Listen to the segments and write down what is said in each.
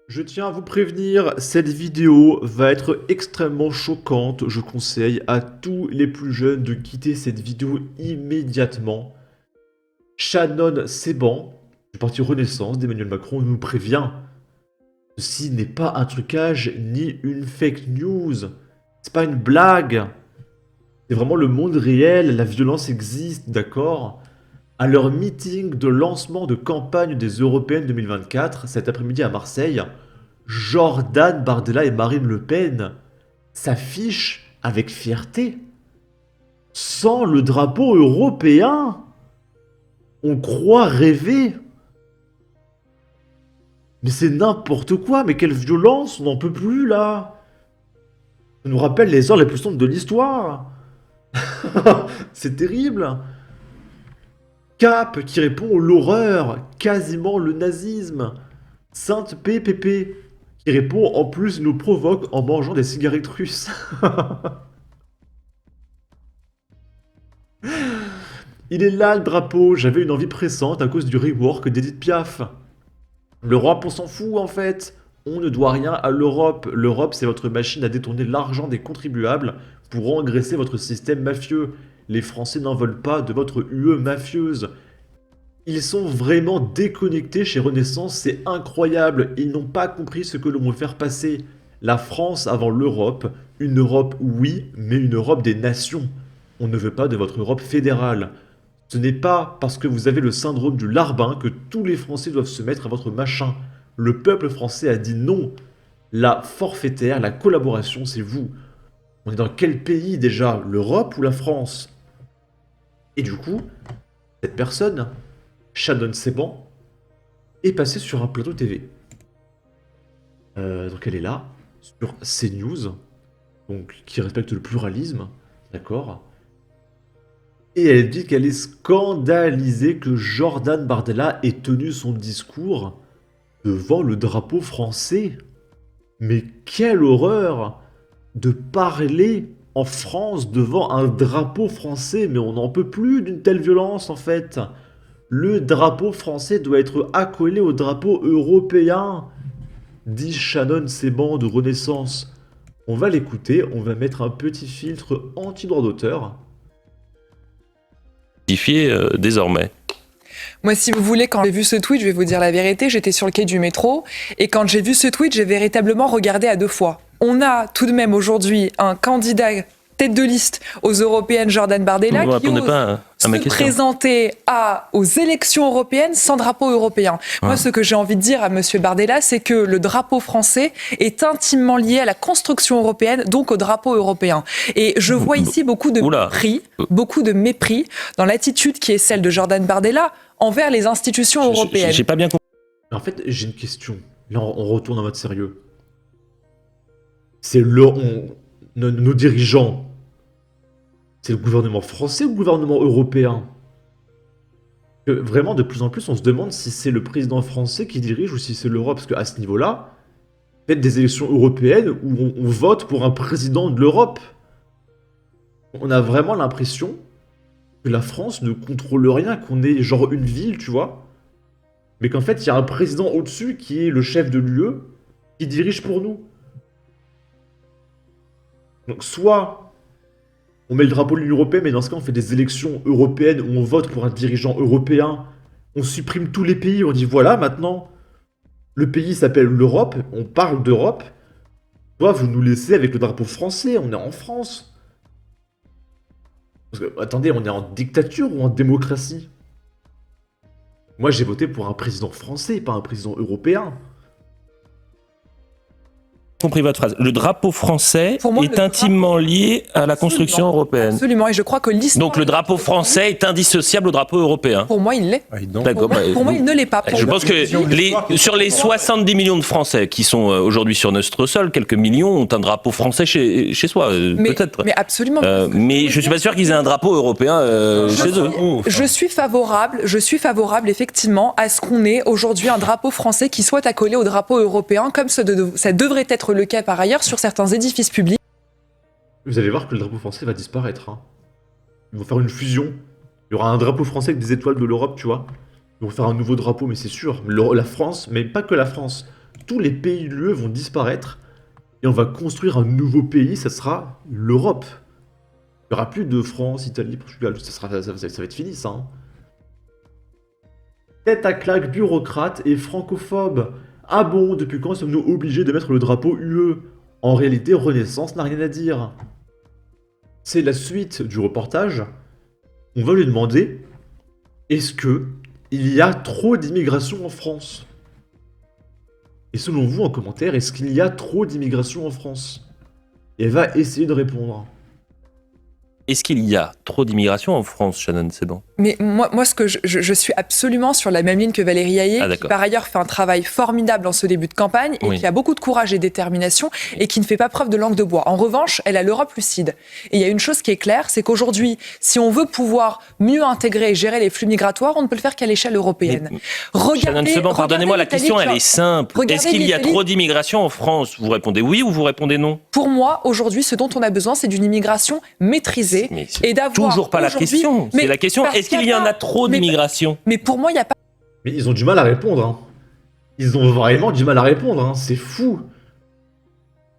Je tiens à vous prévenir, cette vidéo va être extrêmement choquante. Je conseille à tous les plus jeunes de quitter cette vidéo immédiatement. Shannon Seban, du parti Renaissance d'Emmanuel Macron, nous prévient. Ceci n'est pas un trucage ni une fake news. C'est pas une blague. C'est vraiment le monde réel, la violence existe, d'accord? À leur meeting de lancement de campagne des Européennes 2024, cet après-midi à Marseille, Jordan Bardella et Marine Le Pen s'affichent avec fierté. Sans le drapeau européen, on croit rêver. Mais c'est n'importe quoi, mais quelle violence, on n'en peut plus là. Ça nous rappelle les heures les plus sombres de l'histoire. C'est terrible. Cap qui répond l'horreur, quasiment le nazisme. Sainte PPP qui répond en plus nous provoque en mangeant des cigarettes russes. Il est là le drapeau, j'avais une envie pressante à cause du rework d'Edith Piaf. L'Europe on s'en fout en fait. On ne doit rien à l'Europe. L'Europe c'est votre machine à détourner l'argent des contribuables pour engraisser votre système mafieux. Les Français n'en veulent pas de votre UE mafieuse. Ils sont vraiment déconnectés chez Renaissance, c'est incroyable. Ils n'ont pas compris ce que l'on veut faire passer. La France avant l'Europe, une Europe oui, mais une Europe des nations. On ne veut pas de votre Europe fédérale. Ce n'est pas parce que vous avez le syndrome du larbin que tous les Français doivent se mettre à votre machin. Le peuple français a dit non. La forfaitaire, la collaboration, c'est vous. On est dans quel pays déjà? L'Europe ou la France? Et du coup, cette personne, Shannon Seban, est passée sur un plateau TV. Donc elle est là, sur CNews, donc qui respecte le pluralisme, d'accord? Et elle dit qu'elle est scandalisée que Jordan Bardella ait tenu son discours devant le drapeau français. Mais quelle horreur de parler en France devant un drapeau français, mais on n'en peut plus d'une telle violence en fait. Le drapeau français doit être accolé au drapeau européen, dit Shannon Seban de Renaissance. On va l'écouter, on va mettre un petit filtre anti-droit d'auteur. Désormais. Moi, si vous voulez, quand j'ai vu ce tweet, je vais vous dire la vérité, j'étais sur le quai du métro, et quand j'ai vu ce tweet, j'ai véritablement regardé à deux fois. On a tout de même aujourd'hui un candidat tête de liste aux européennes, Jordan Bardella, qui ose se présenter aux élections européennes sans drapeau européen. Moi, ce que j'ai envie de dire à monsieur Bardella, c'est que le drapeau français est intimement lié à la construction européenne, donc au drapeau européen. Et je vois ici beaucoup de mépris dans l'attitude qui est celle de Jordan Bardella envers les institutions européennes. J'ai pas bien compris. En fait, j'ai une question. Là, on retourne en mode sérieux. C'est nos dirigeants. C'est le gouvernement français ou le gouvernement européen? Que vraiment, de plus en plus, on se demande si c'est le président français qui dirige ou si c'est l'Europe. Parce qu'à ce niveau-là, faites des élections européennes où on vote pour un président de l'Europe. On a vraiment l'impression que la France ne contrôle rien, qu'on est genre une ville, tu vois. Mais qu'en fait, il y a un président au-dessus qui est le chef de l'UE, qui dirige pour nous. Donc soit on met le drapeau de l'Union européenne, mais dans ce cas on fait des élections européennes où on vote pour un dirigeant européen, on supprime tous les pays, on dit voilà maintenant, le pays s'appelle l'Europe, on parle d'Europe, soit vous nous laissez avec le drapeau français, on est en France. Parce que, attendez, on est en dictature ou en démocratie? Moi j'ai voté pour un président français, pas un président européen. Compris votre phrase. Le drapeau français est intimement lié à la construction européenne. Absolument, et je crois que l'histoire... Donc le drapeau français est indissociable au drapeau européen. Pour moi, il l'est. D'accord. Pour moi, il ne l'est pas. Je pense que sur les 70 millions de Français qui sont aujourd'hui sur notre sol, quelques millions ont un drapeau français chez soi, peut-être. Mais absolument. Mais je suis pas sûr qu'ils aient un drapeau européen chez eux. Je suis favorable effectivement à ce qu'on ait aujourd'hui un drapeau français qui soit accolé au drapeau européen, comme ça devrait être le cas par ailleurs sur certains édifices publics. Vous allez voir que le drapeau français va disparaître. Hein. Ils vont faire une fusion. Il y aura un drapeau français avec des étoiles de l'Europe, tu vois. Ils vont faire un nouveau drapeau, mais c'est sûr. La France, mais pas que la France. tous les pays de l'UE vont disparaître et on va construire un nouveau pays, ça sera l'Europe. Il n'y aura plus de France, Italie, Portugal, ça va être fini ça. Hein. Tête à claque, bureaucrate et francophobes. Ah bon, depuis quand sommes-nous obligés de mettre le drapeau UE? En réalité, Renaissance n'a rien à dire. C'est la suite du reportage. On va lui demander, est-ce que il y a trop d'immigration en France? Et selon vous, en commentaire, est-ce qu'il y a trop d'immigration en France? Et elle va essayer de répondre. Est-ce qu'il y a trop d'immigration en France, Shannon Seban? Mais moi ce que je suis absolument sur la même ligne que Valérie Hayé, Ah, qui par ailleurs fait un travail formidable en ce début de campagne et Oui. qui a beaucoup de courage et détermination et qui ne fait pas preuve de langue de bois. En revanche, elle a l'Europe lucide. Et il y a une chose qui est claire, c'est qu'aujourd'hui, si on veut pouvoir mieux intégrer et gérer les flux migratoires, on ne peut le faire qu'à l'échelle européenne. Shannon Seban, pardonnez-moi, la question, elle est simple. Regardez Est-ce qu'il y a l'Italie. trop d'immigration en France? Vous répondez oui ou vous répondez non? Pour moi, aujourd'hui, ce dont on a besoin, c'est d'une immigration maîtrisée Mais c'est et d'avoir toujours pas la aujourd'hui- question. C'est Mais la question, parce est-ce qu'il qu'il y en a trop mais- d'immigration? Mais pour moi, il n'y a pas Mais ils ont du mal à répondre. Hein. Ils ont vraiment du mal à répondre. Hein. C'est fou.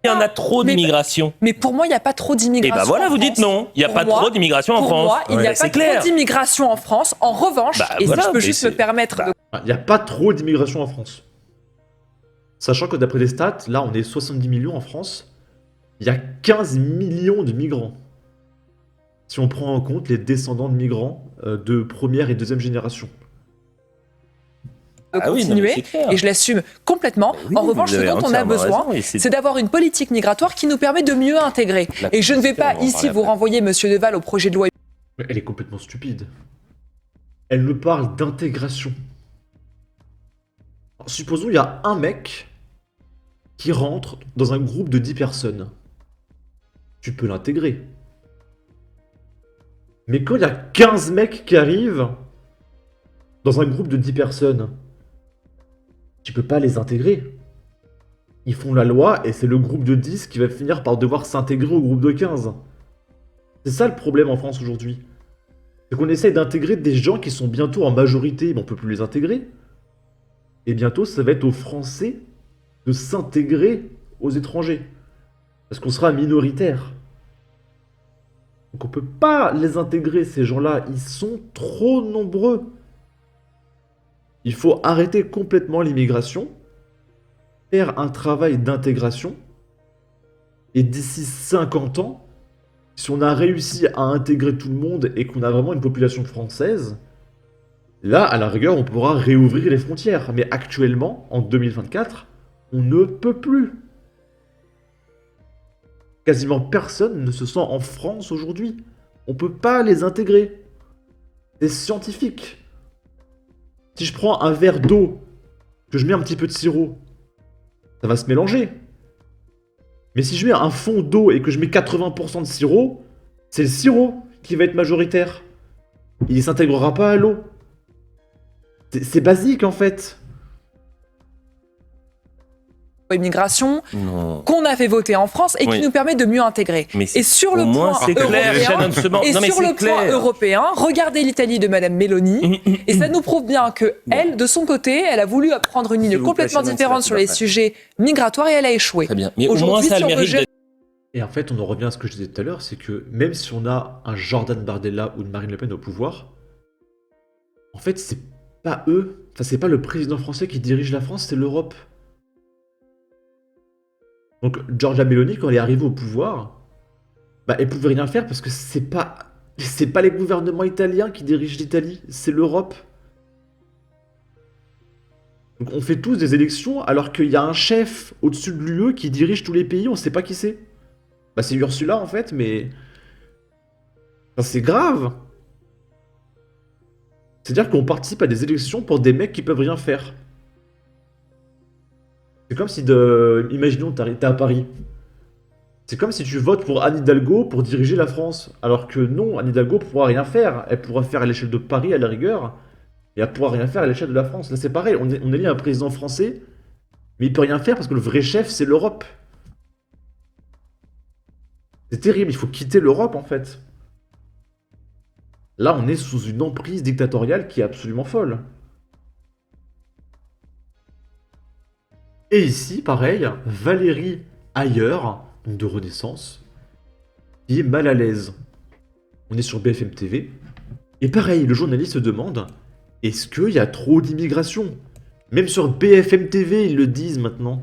Il y en a trop Mais- d'immigration. Mais pour moi, il n'y a pas trop Et d'immigration. ben voilà, en vous dites France. non. Il n'y a Pour pas moi- trop d'immigration en Pour France. moi, il n'y a C'est pas clair. trop d'immigration en France. En revanche, Bah, et voilà, si je peux mais juste c'est- me permettre de... Il n'y a pas trop d'immigration en France. Sachant que d'après les stats, là on est 70 millions en France, il y a 15 millions de migrants. Si on prend en compte les descendants de migrants de première et deuxième génération. Ah oui, non, mais continuer, c'est clair. et je l'assume complètement. Oui, en revanche, vous ce avez dont on a entièrement besoin, raison, et c'est- c'est d'avoir une politique migratoire qui nous permet de mieux intégrer. La Et je ne vais pas on va en ici parler vous après. renvoyer, Monsieur Deval, au projet de loi. Mais elle est complètement stupide. Elle me parle d'intégration. Alors, supposons il y a un mec qui rentre dans un groupe de 10 personnes. Tu peux l'intégrer. Mais quand il y a 15 mecs qui arrivent dans un groupe de 10 personnes, tu peux pas les intégrer. Ils font la loi et c'est le groupe de 10 qui va finir par devoir s'intégrer au groupe de 15. C'est ça le problème en France aujourd'hui. C'est qu'on essaye d'intégrer des gens qui sont bientôt en majorité, mais on peut plus les intégrer. Et bientôt, ça va être aux Français de s'intégrer aux étrangers. Parce qu'on sera minoritaire. Donc on peut pas les intégrer, ces gens-là. Ils sont trop nombreux. Il faut arrêter complètement l'immigration, faire un travail d'intégration, et d'ici 50 ans, si on a réussi à intégrer tout le monde et qu'on a vraiment une population française, là, à la rigueur, on pourra réouvrir les frontières. Mais actuellement, en 2024, on ne peut plus. Quasiment personne ne se sent en France aujourd'hui. On peut pas les intégrer. C'est scientifique. Si je prends un verre d'eau, que je mets un petit peu de sirop, ça va se mélanger. Mais si je mets un fond d'eau et que je mets 80% de sirop, c'est le sirop qui va être majoritaire. Il s'intégrera pas à l'eau. C'est basique en fait. Immigration Non. qu'on a fait voter en France et qui Oui. nous permet de mieux intégrer. Mais c'est- Et sur au le moins, point c'est clair, européen, Shannon Seban. et Non, mais sur c'est le point clair. européen, regardez l'Italie de Madame Meloni, et ça nous prouve bien que elle, de son côté, elle a voulu prendre une ligne S'il vous plaît, complètement Shannon, différente c'est sur la les fin. sujets migratoires et elle a échoué. Très bien. Mais au moins, Aujourd'hui, ça a si le on veut mérite gérer- d'être. Et en fait, on en revient à ce que je disais tout à l'heure, c'est que même si on a un Jordan Bardella ou une Marine Le Pen au pouvoir, en fait, c'est pas eux, enfin, c'est pas le président français qui dirige la France, c'est l'Europe. Donc, Giorgia Meloni, quand elle est arrivée au pouvoir, bah, elle pouvait rien faire parce que c'est pas les gouvernements italiens qui dirigent l'Italie, c'est l'Europe. Donc, on fait tous des élections alors qu'il y a un chef au-dessus de l'UE qui dirige tous les pays, on sait pas qui c'est. Bah, c'est Ursula en fait, mais. Enfin, c'est grave. C'est-à-dire qu'on participe à des élections pour des mecs qui peuvent rien faire. C'est comme si imaginons, t'es à Paris. C'est comme si tu votes pour Anne Hidalgo pour diriger la France. Alors que non, Anne Hidalgo pourra rien faire. Elle pourra faire à l'échelle de Paris à la rigueur. Et elle pourra rien faire à l'échelle de la France. Là c'est pareil, on élit un président français, mais il peut rien faire parce que le vrai chef c'est l'Europe. C'est terrible, il faut quitter l'Europe en fait. Là on est sous une emprise dictatoriale qui est absolument folle. Et ici, pareil, Valérie Ayer, donc de Renaissance, qui est mal à l'aise. On est sur BFM TV. Et pareil, le journaliste se demande, est-ce qu'il y a trop d'immigration? Même sur BFM TV, ils le disent maintenant.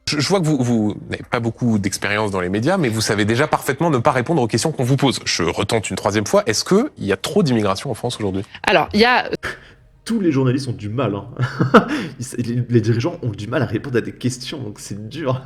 Je vois que vous n'avez pas beaucoup d'expérience dans les médias, mais vous savez déjà parfaitement ne pas répondre aux questions qu'on vous pose. Je retente une troisième fois. Est-ce qu'il y a trop d'immigration en France aujourd'hui? Alors, il y a Tous les journalistes ont du mal. Hein. Les dirigeants ont du mal à répondre à des questions, donc c'est dur.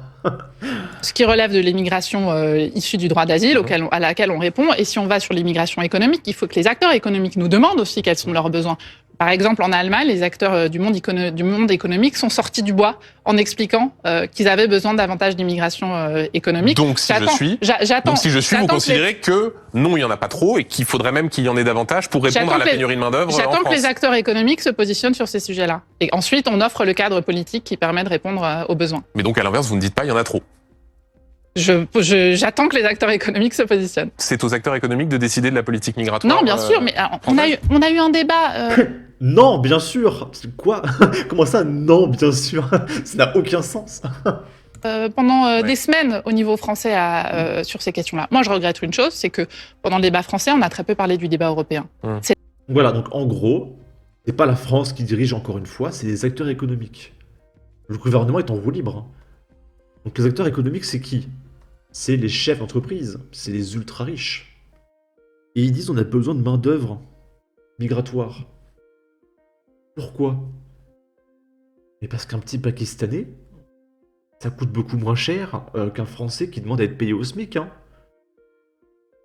ce qui relève de l'immigration issue du droit d'asile à laquelle on répond. Et si on va sur l'immigration économique, il faut que les acteurs économiques nous demandent aussi quels sont leurs besoins. Par exemple, en Allemagne, les acteurs du monde économique sont sortis du bois en expliquant qu'ils avaient besoin davantage d'immigration économique. Donc, si je suis, vous considérez que non, il n'y en a pas trop et qu'il faudrait même qu'il y en ait davantage pour répondre à la pénurie de main-d'œuvre en France. J'attends que les acteurs économiques se positionnent sur ces sujets-là. Et ensuite, on offre le cadre politique qui permet de répondre aux besoins. Mais donc, à l'inverse, vous ne dites pas il y en a trop. J'attends que les acteurs économiques se positionnent. C'est aux acteurs économiques de décider de la politique migratoire. Non, bien sûr, mais on a eu un débat. Non, bien sûr. Quoi? Comment ça? Non, bien sûr. Ça n'a aucun sens. Pendant des semaines au niveau français sur ces questions-là. Moi, je regrette une chose, c'est que pendant le débat français, on a très peu parlé du débat européen. Voilà, donc en gros, c'est pas la France qui dirige encore une fois, c'est les acteurs économiques. Le gouvernement est en roue libre. Donc les acteurs économiques, c'est qui? C'est les chefs d'entreprise, c'est les ultra riches. Et ils disent on a besoin de main-d'œuvre migratoire. Pourquoi? Mais parce qu'un petit Pakistanais, ça coûte beaucoup moins cher qu'un Français qui demande à être payé au SMIC. Hein.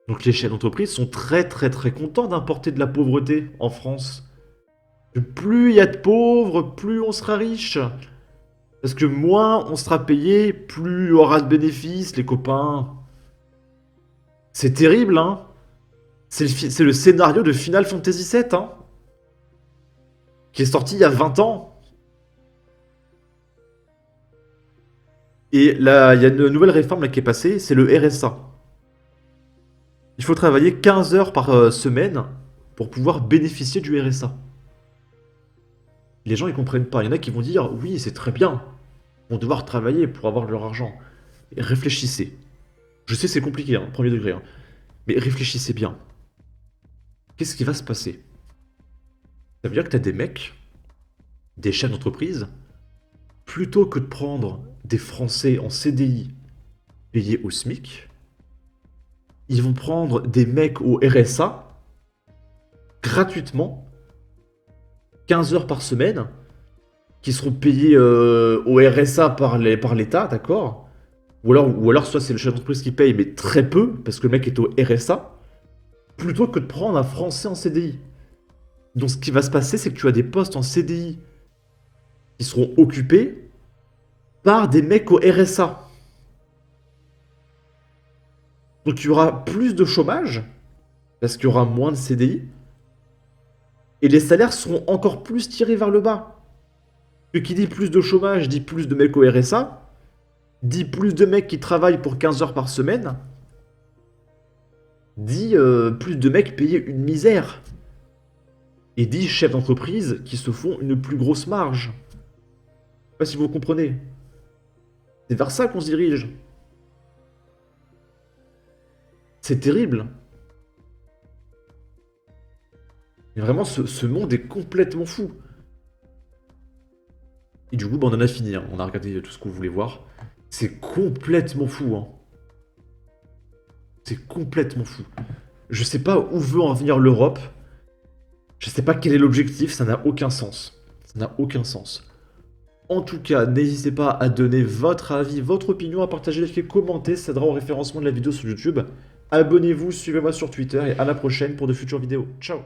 Donc les chefs d'entreprise sont très contents d'importer de la pauvreté en France. Plus il y a de pauvres, plus on sera riche. Parce que moins on sera payé, plus il y aura de bénéfices, les copains. C'est terrible, hein. C'est le scénario de Final Fantasy VII, hein. Qui est sorti il y a 20 ans. Et là, il y a une nouvelle réforme là, qui est passée, c'est le RSA. Il faut travailler 15 heures par semaine pour pouvoir bénéficier du RSA. Les gens, ils comprennent pas. Il y en a qui vont dire, oui, c'est très bien. Ils vont devoir travailler pour avoir leur argent. Et réfléchissez. Je sais, c'est compliqué, hein, premier degré. Hein. Mais réfléchissez bien. Qu'est-ce qui va se passer? Ça veut dire que tu as des mecs, des chefs d'entreprise, plutôt que de prendre des Français en CDI payés au SMIC, ils vont prendre des mecs au RSA gratuitement, 15 heures par semaine, qui seront payés au RSA par l'État, d'accord? Ou alors soit c'est le chef d'entreprise qui paye, mais très peu, parce que le mec est au RSA, plutôt que de prendre un Français en CDI. Donc ce qui va se passer, c'est que tu as des postes en CDI qui seront occupés par des mecs au RSA. Donc il y aura plus de chômage, parce qu'il y aura moins de CDI, et les salaires seront encore plus tirés vers le bas. Ce qui dit plus de chômage, dit plus de mecs au RSA, dit plus de mecs qui travaillent pour 15 heures par semaine, dit plus de mecs payés une misère. Et dit chefs d'entreprise qui se font une plus grosse marge. Je sais pas si vous comprenez. C'est vers ça qu'on se dirige. C'est terrible. Et vraiment, ce monde est complètement fou. Et du coup, on en a fini. Hein. On a regardé tout ce que vous voulez voir. C'est complètement fou. Hein. C'est complètement fou. Je sais pas où veut en venir l'Europe. Je sais pas quel est l'objectif. Ça n'a aucun sens. Ça n'a aucun sens. En tout cas, n'hésitez pas à donner votre avis, votre opinion, à partager, liker, commenter. Ça aidera au référencement de la vidéo sur YouTube. Abonnez-vous, suivez-moi sur Twitter et à la prochaine pour de futures vidéos. Ciao!